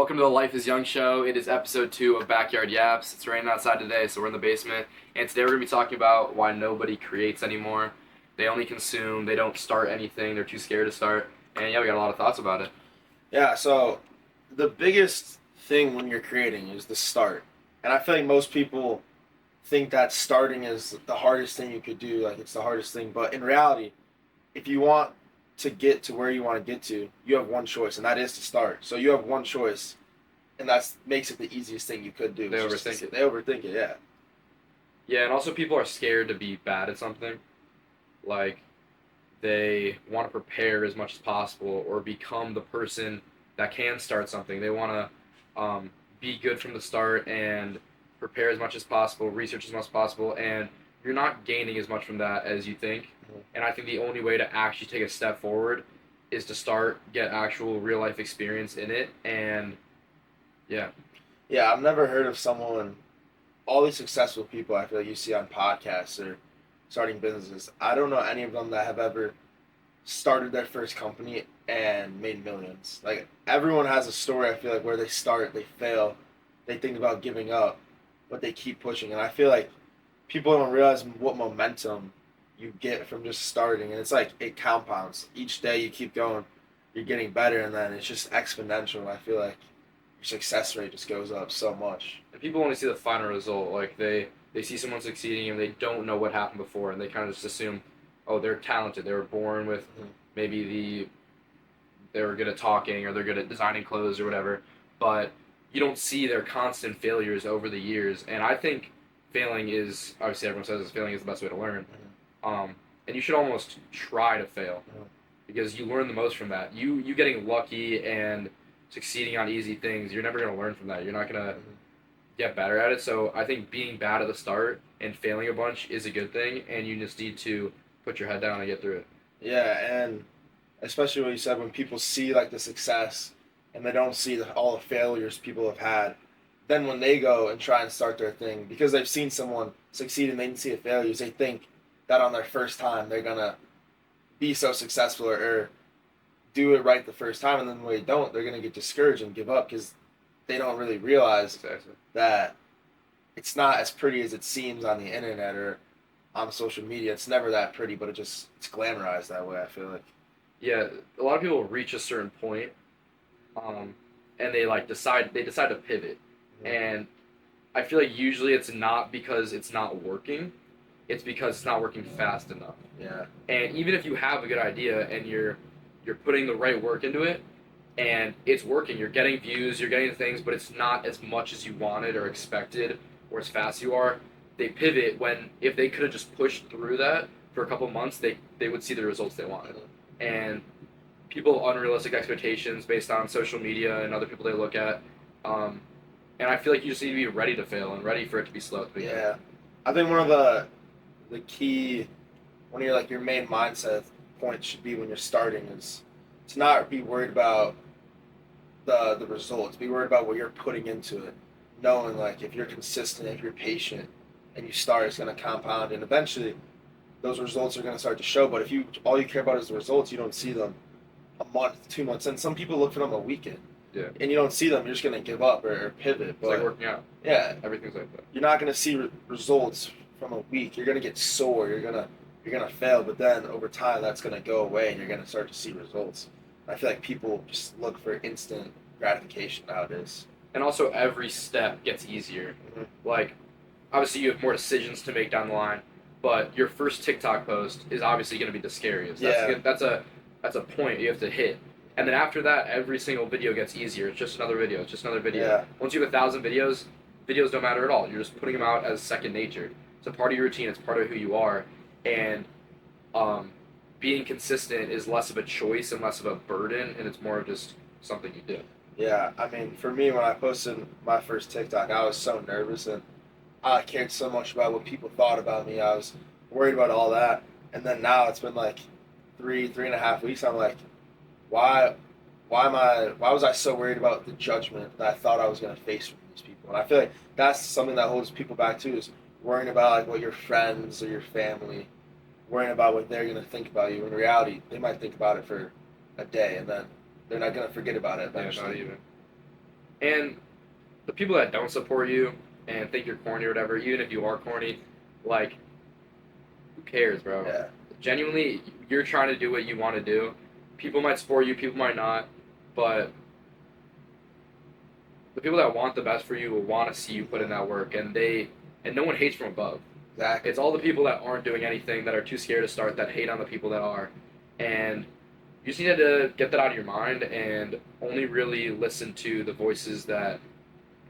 Welcome to the Life is Young show. It is episode 2 of Backyard Yaps. It's raining outside today, so we're in the basement. And today we're going to be talking about why nobody creates anymore. They only consume, they don't start anything, they're too scared to start. And yeah, we got a lot of thoughts about it. Yeah, so the biggest thing when you're creating is the start. And I feel like most people think that starting is the hardest thing you could do, like it's the hardest thing. But in reality, if you want to get to where you want to get to, you have one choice, and that is to start. So you have one choice, and that makes it the easiest thing you could do. They overthink it. They overthink it, yeah. Yeah, and also people are scared to be bad at something. Like, they want to prepare as much as possible or become the person that can start something. They want to be good from the start and prepare as much as possible, research as much as possible, and you're not gaining as much from that as you think. And I think the only way to actually take a step forward is to start, get actual real life experience in it, and yeah. Yeah, I've never heard of someone, all these successful people I feel like you see on podcasts or starting businesses. I don't know any of them that have ever started their first company and made millions. Like, everyone has a story, I feel like, where they start, they fail, they think about giving up, but they keep pushing. And I feel like people don't realize what momentum you get from just starting, and it's like it compounds. Each day you keep going, you're getting better, and then it's just exponential. I feel like your success rate just goes up so much. And people only see the final result. Like, they see someone succeeding and they don't know what happened before, and they kind of just assume, oh, they're talented. They were born with maybe they were good at talking or they're good at designing clothes or whatever, but you don't see their constant failures over the years. And I think failing is, obviously everyone says failing is the best way to learn. And you should almost try to fail because you learn the most from that. You getting lucky and succeeding on easy things, you're never going to learn from that. You're not going to get better at it. So I think being bad at the start and failing a bunch is a good thing, and you just need to put your head down and get through it. Yeah, and especially what you said, when people see like the success and they don't see all the failures people have had, then when they go and try and start their thing, because they've seen someone succeed and they didn't see the failures, they think that on their first time they're gonna be so successful or do it right the first time, and then when they don't, they're gonna get discouraged and give up because they don't really realize that it's not as pretty as it seems on the internet or on social media. It's never that pretty, but it's glamorized that way, I feel like. Yeah, a lot of people reach a certain point, and they decide to pivot, and I feel like usually it's not because it's not working. It's because it's not working fast enough. Yeah. And even if you have a good idea and you're putting the right work into it and it's working, you're getting views, you're getting things, but it's not as much as you wanted or expected or as fast as you are, they pivot when if they could have just pushed through that for a couple months, they would see the results they wanted. And people have unrealistic expectations based on social media and other people they look at. And I feel like you just need to be ready to fail and ready for it to be slow at the beginning. Yeah. I think one of the key, one of your main mindset points should be when you're starting is to not be worried about the results. Be worried about what you're putting into it. Knowing like if you're consistent, if you're patient, and you start, it's going to compound, and eventually those results are going to start to show. But if all you care about is the results, you don't see them a month, 2 months, and some people look for them a weekend. Yeah. And you don't see them, you're just going to give up or pivot. But it's like working out. Yeah. Everything's like that. You're not going to see results from a week. You're gonna get sore. You're gonna fail, but then over time that's gonna go away, and you're gonna start to see results. I feel like people just look for instant gratification nowadays. And also, every step gets easier. Like, obviously, you have more decisions to make down the line, but your first TikTok post is obviously going to be the scariest. That's a point you have to hit. And then after that, every single video gets easier. It's just another video. It's just another video. Yeah. Once you have 1,000 videos don't matter at all. You're just putting them out as second nature. It's a part of your routine. It's part of who you are. And being consistent is less of a choice and less of a burden, and it's more of just something you do. Yeah, I mean, for me, when I posted my first TikTok, I was so nervous, and I cared so much about what people thought about me. I was worried about all that. And then now it's been like three and a half weeks. I'm like, why was I so worried about the judgment that I thought I was going to face from these people? And I feel like that's something that holds people back too, is worrying about like what your friends or your family, worrying about what they're going to think about you. In reality, they might think about it for a day, and then they're not going to forget about it eventually. Yeah, not even. And the people that don't support you and think you're corny or whatever, even if you are corny, like, who cares, bro? Yeah. Genuinely, you're trying to do what you want to do. People might support you, people might not, but the people that want the best for you will want to see you put in that work, and no one hates from above. Exactly. It's all the people that aren't doing anything, that are too scared to start, that hate on the people that are, and you just need to get that out of your mind and only really listen to the voices that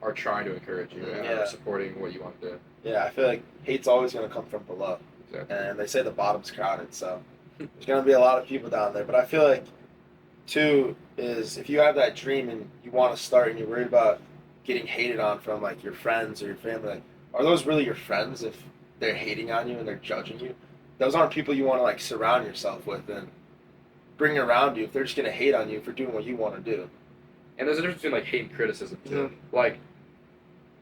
are trying to encourage you and are supporting what you want to do. Yeah, I feel like hate's always going to come from below. Exactly. And they say the bottom's crowded, so there's going to be a lot of people down there. But I feel like, too, is if you have that dream and you want to start and you're worried about getting hated on from, like, your friends or your family, like, are those really your friends if they're hating on you and they're judging you? Those aren't people you want to, like, surround yourself with and bring around you if they're just going to hate on you for doing what you want to do. And there's a difference between, like, hate and criticism, too. Mm-hmm. Like,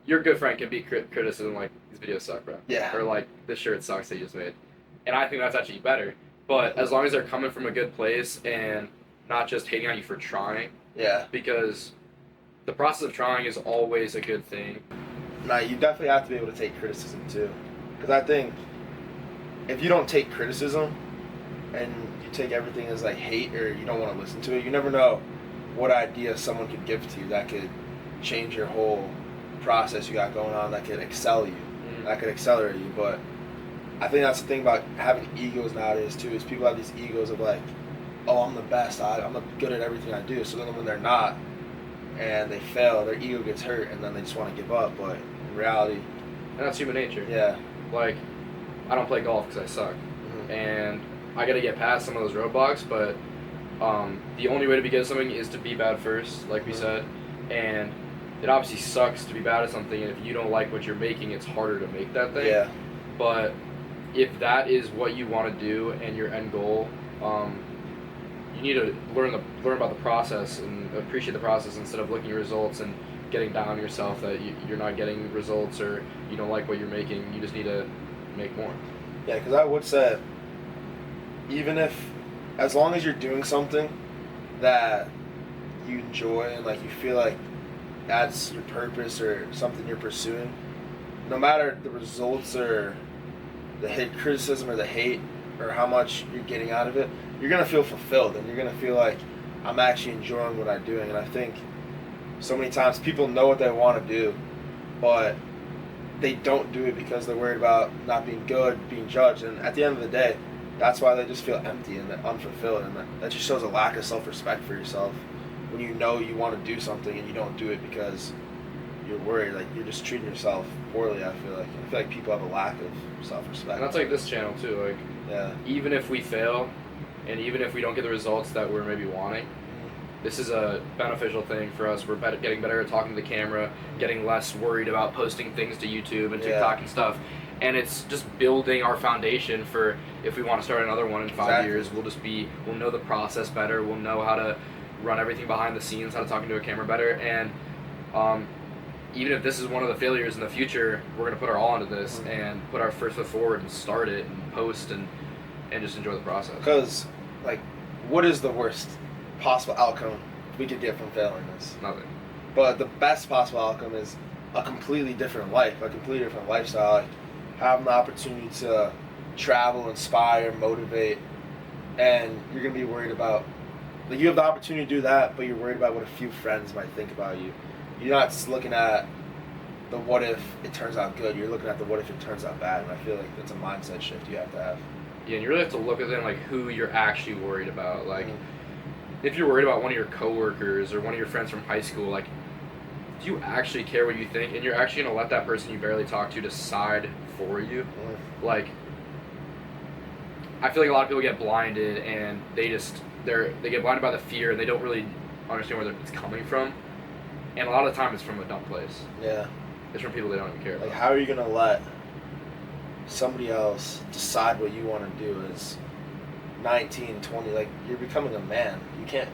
your good friend can be criticism, like, these videos suck, bro. Yeah. Or, like, this shirt sucks that you just made. And I think that's actually better. But as long as they're coming from a good place and not just hating on you for trying. Yeah. Because the process of trying is always a good thing. Now, you definitely have to be able to take criticism, too. Because I think if you don't take criticism and you take everything as, like, hate or you don't want to listen to it, you never know what idea someone could give to you that could change your whole process you got going on, that could excel you, that could accelerate you. But I think that's the thing about having egos nowadays too, is people have these egos of like, oh, I'm the best, I'm good at everything I do. So then when they're not and they fail, their ego gets hurt and then they just want to give up. But in reality, and that's human nature. Yeah. Like, I don't play golf because I suck. Mm-hmm. And I got to get past some of those roadblocks, but the only way to be good at something is to be bad first, like we said. And it obviously sucks to be bad at something, and if you don't like what you're making, it's harder to make that thing. Yeah. But if that is what you want to do and your end goal, you need to learn about the process and appreciate the process instead of looking at results and getting down on yourself that you're not getting results or you don't like what you're making. You just need to make more. Yeah, because I would say, even if, as long as you're doing something that you enjoy and like you feel like that's your purpose or something you're pursuing, no matter the results or the criticism or the hate or how much you're getting out of it, you're going to feel fulfilled and you're going to feel like I'm actually enjoying what I'm doing. And I think so many times people know what they want to do, but they don't do it because they're worried about not being good, being judged. And at the end of the day, that's why they just feel empty and unfulfilled. And that just shows a lack of self-respect for yourself. When you know you want to do something and you don't do it because you're worried, like you're just treating yourself poorly. I feel like people have a lack of self-respect. And that's like this channel too. Like, yeah, even if we fail, and even if we don't get the results that we're maybe wanting, this is a beneficial thing for us. We're getting better at talking to the camera, getting less worried about posting things to YouTube and TikTok and stuff. And it's just building our foundation for if we want to start another one in 5 years. We'll know the process better. We'll know how to run everything behind the scenes, how to talk into a camera better. And even if this is one of the failures in the future, we're going to put our all into this and put our first foot forward and start it and post and just enjoy the process. Because, like, what is the worst possible outcome we could get from failing this? Nothing. But the best possible outcome is a completely different life, a completely different lifestyle. Like, having the opportunity to travel, inspire, motivate, and you're going to be worried about, like, you have the opportunity to do that, but you're worried about what a few friends might think about you. You're not just looking at the what if it turns out good, you're looking at the what if it turns out bad, and I feel like that's a mindset shift you have to have. Yeah, and you really have to look at them like who you're actually worried about. Like, if you're worried about one of your coworkers or one of your friends from high school, like, do you actually care what you think? And you're actually going to let that person you barely talk to decide for you? Like, I feel like a lot of people get blinded and they get blinded by the fear and they don't really understand where it's coming from. And a lot of the time it's from a dumb place. Yeah. It's from people they don't even care about. Like, how are you going to let somebody else decide what you want to do as 19, 20? Like, you're becoming a man. You can't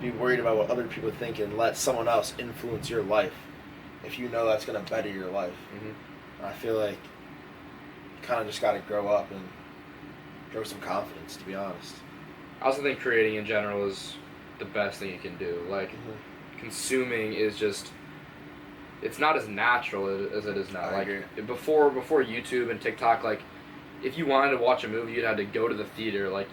be worried about what other people think and let someone else influence your life if you know that's going to better your life. And I feel like you kind of just got to grow up and grow some confidence, to be honest. I also think creating in general is the best thing you can do. Like, consuming is just it's not as natural as it is now. I agree. Before YouTube and TikTok, like if you wanted to watch a movie, you'd have to go to the theater.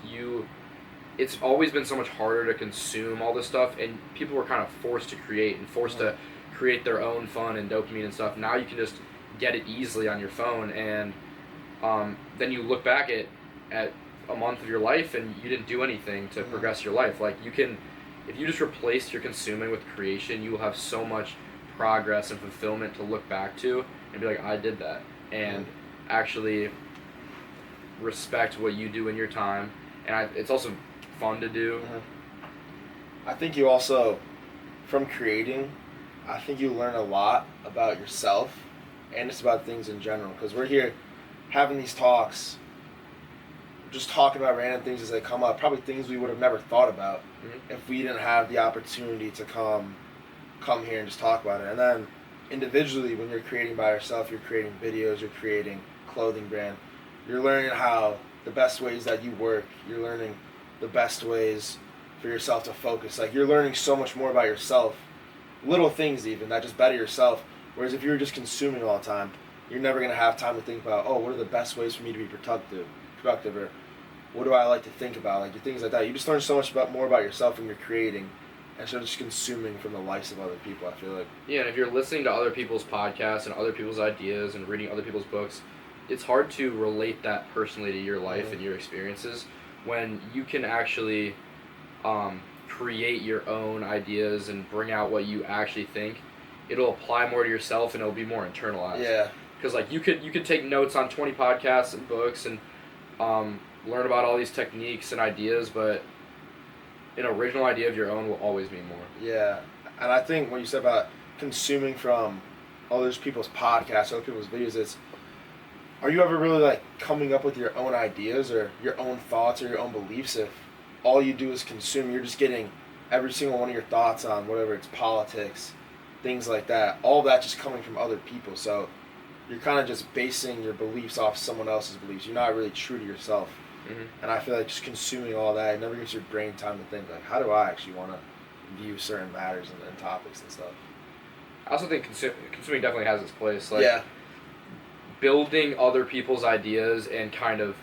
It's always been so much harder to consume all this stuff, and people were kind of forced to create and forced to create their own fun and dopamine and stuff. Now you can just get it easily on your phone, and then you look back at a month of your life and you didn't do anything to progress your life. Like you can, if you just replace your consuming with creation, you will have so much progress and fulfillment to look back to and be like, I did that, and actually respect what you do in your time. And it's also fun to do. I think you also, from creating, I think you learn a lot about yourself and just about things in general, because we're here having these talks, just talking about random things as they come up, probably things we would have never thought about if we didn't have the opportunity to come here and just talk about it. And then individually, when you're creating by yourself, you're creating videos, you're creating clothing brand, you're learning how the best ways that you work, you're learning the best ways for yourself to focus. Like, you're learning so much more about yourself, little things even that just better yourself. Whereas if you're just consuming all the time, you're never going to have time to think about, oh, what are the best ways for me to be productive, or what do I like to think about, like things like that. You just learn so much more about yourself when you're creating, instead of just consuming from the lives of other people, I feel like. Yeah, and if you're listening to other people's podcasts and other people's ideas and reading other people's books, it's hard to relate that personally to your life and your experiences, when you can actually create your own ideas and bring out what you actually think. It'll apply more to yourself and it'll be more internalized. Yeah. Because like you could take notes on 20 podcasts and books and learn about all these techniques and ideas, but an original idea of your own will always mean more. Yeah, and I think what you said about consuming from other people's podcasts, other people's videos, is, are you ever really like coming up with your own ideas or your own thoughts or your own beliefs if all you do is consume? You're just getting every single one of your thoughts on whatever, it's politics, things like that, all that just coming from other people. So you're kind of just basing your beliefs off someone else's beliefs. You're not really true to yourself. And I feel like just consuming all that, it never gives your brain time to think, like, how do I actually want to view certain matters and topics and stuff. I also think consuming definitely has its place. Like, yeah. Building other people's ideas and kind of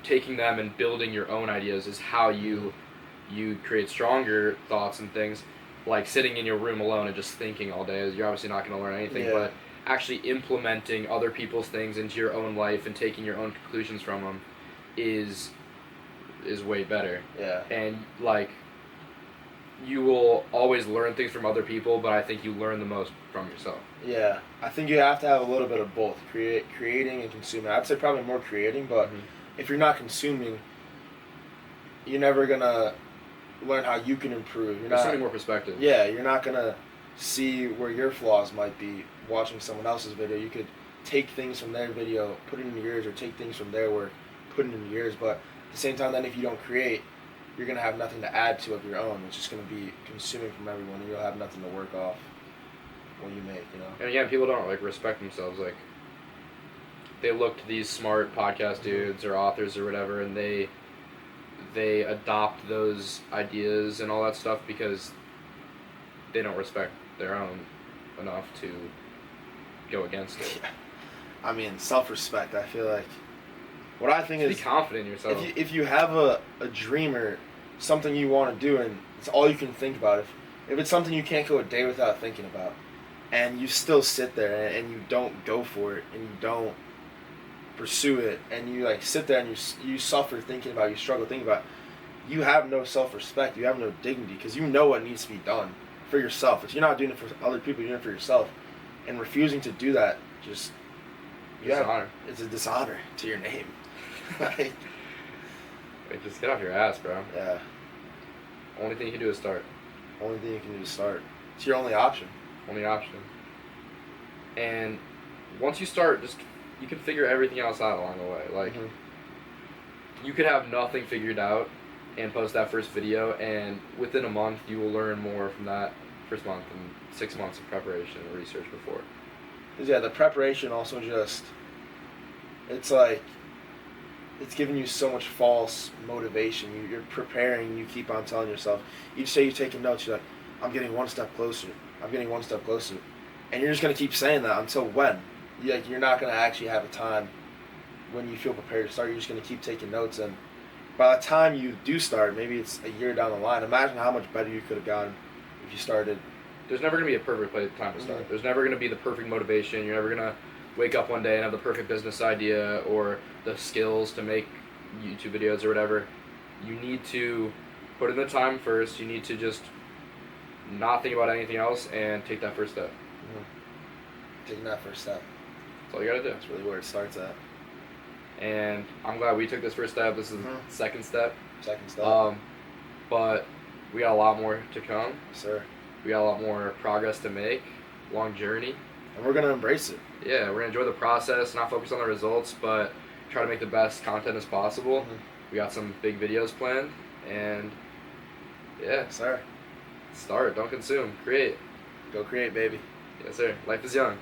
taking them and building your own ideas is how you create stronger thoughts and things. Like sitting in your room alone and just thinking all day, you're obviously not going to learn anything, but actually implementing other people's things into your own life and taking your own conclusions from them is way better. Yeah. And like, you will always learn things from other people, but I think you learn the most from yourself. Yeah, I think you have to have a little bit of both, creating and consuming. I'd say probably more creating, but if you're not consuming, you're never gonna learn how you can improve. You're not more perspective. Yeah, you're not gonna see where your flaws might be watching someone else's video. You could take things from their video, put it into yours, or take things from their work, put it into yours. But at the same time, then if you don't create, you're going to have nothing to add to of your own. It's just going to be consuming from everyone, and you'll have nothing to work off when you make, you know? And again, people don't, like, respect themselves. Like, they look to these smart podcast dudes or authors or whatever, and they adopt those ideas and all that stuff because they don't respect their own enough to go against it. Yeah. I mean, self-respect, I feel like. What I think is, be confident in yourself. If you have a dream or something you want to do and it's all you can think about, if it's something you can't go a day without thinking about, and you still sit there and you don't go for it and you don't pursue it, and you like sit there and you suffer thinking about it, you struggle thinking about it, you have no self-respect, you have no dignity, because you know what needs to be done for yourself. If you're not doing it for other people, you're doing it for yourself, and refusing to do that, just dishonor. It's a dishonor to your name. Like, just get off your ass, bro. Yeah. Only thing you can do is start. Only thing you can do is start. It's your only option. Only option. And once you start, you can figure everything else out along the way. Like, you could have nothing figured out and post that first video, and within a month you will learn more from that first month and 6 months of preparation and research before. Yeah, the preparation also just, it's like, it's giving you so much false motivation. You're preparing, you keep on telling yourself. You say you're taking notes, you're like, I'm getting one step closer. I'm getting one step closer. And you're just gonna keep saying that until when? You're not gonna actually have a time when you feel prepared to start. You're just gonna keep taking notes, and by the time you do start, maybe it's a year down the line. Imagine how much better you could have gotten if you started. There's never going to be a perfect time to start. There's never going to be the perfect motivation. You're never going to wake up one day and have the perfect business idea or the skills to make YouTube videos or whatever. You need to put in the time first. You need to just not think about anything else and take that first step. Taking that first step. That's all you got to do. That's really where it starts at. And I'm glad we took this first step. This is the second step. Second step. But we got a lot more to come. Yes, sir. We got a lot more progress to make. Long journey. And we're gonna embrace it. Yeah, we're gonna enjoy the process, not focus on the results, but try to make the best content as possible. We got some big videos planned, and yeah, Yes, sir. start, don't consume, create. Go create, baby. Yes, sir. Life is young.